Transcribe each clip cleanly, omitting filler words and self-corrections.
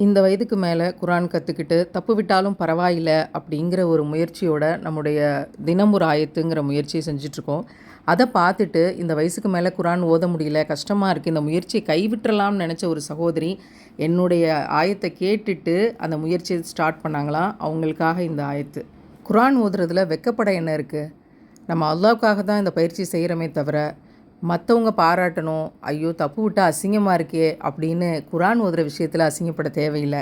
இந்த வயதுக்கு மேலே குரான் கற்றுக்கிட்டு தப்பு விட்டாலும் பரவாயில்லை அப்படிங்கிற ஒரு முயற்சியோட நம்முடைய தினம் ஒரு ஆயத்துங்கிற முயற்சியை செஞ்சிட்ருக்கோம். அதை பார்த்துட்டு இந்த வயசுக்கு மேலே குரான் ஓத முடியல, கஷ்டமாக இருக்குது, இந்த முயற்சியை கைவிட்டுறலாம்னு நினச்ச ஒரு சகோதரி என்னுடைய ஆயத்தை கேட்டுட்டு அந்த முயற்சியை ஸ்டார்ட் பண்ணாங்களாம். அவங்களுக்காக இந்த ஆயத்து. குரான் ஓதுறதுல வெக்கப்பட என்ன இருக்குது? நம்ம அல்லாவுக்காக தான் இந்த பயிற்சி செய்கிறோமே தவிர மற்றவங்க பாராட்டணும், ஐயோ தப்பு விட்டால் அசிங்கமாக இருக்கே அப்படின்னு குரான் ஓதுகிற விஷயத்தில் அசிங்கப்பட தேவையில்லை.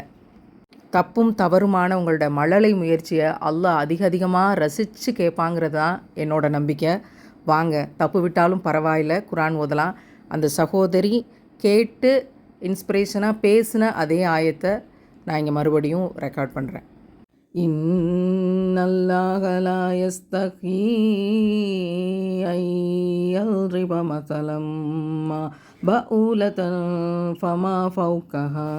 தப்பும் தவறுமான உங்களோட மழலை முயற்சியை அல்லாஹ் அதிகமாக ரசித்து கேட்பாங்கிறது தான் என்னோட நம்பிக்கை. வாங்க, தப்பு விட்டாலும் பரவாயில்லை, குரான் ஓதலாம். அந்த சகோதரி கேட்டு இன்ஸ்பிரேஷனாக பேசின அதே ஆயத்தை நான் இங்கே மறுபடியும் ரெக்கார்ட் பண்ணுறேன். இன்னல்லாஹ லா யஸ்தஹீ ஐயல்ரிப மஸலம் மா பஊலதன் ஃபமா ஃபௌகஹா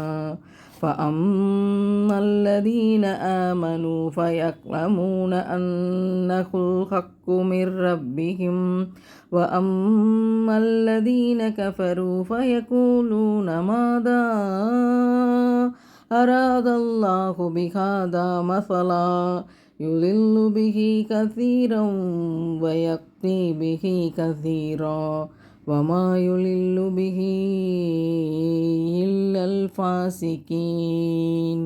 فأما الذين آمنوا فيعلمون أنه الحق من ربهم وأما الذين كفروا فيقولون ماذا أراد الله بهذا مثلا يضل به كثيرا ويهدي به كثيرا وما يضل به إلا الفاسقين.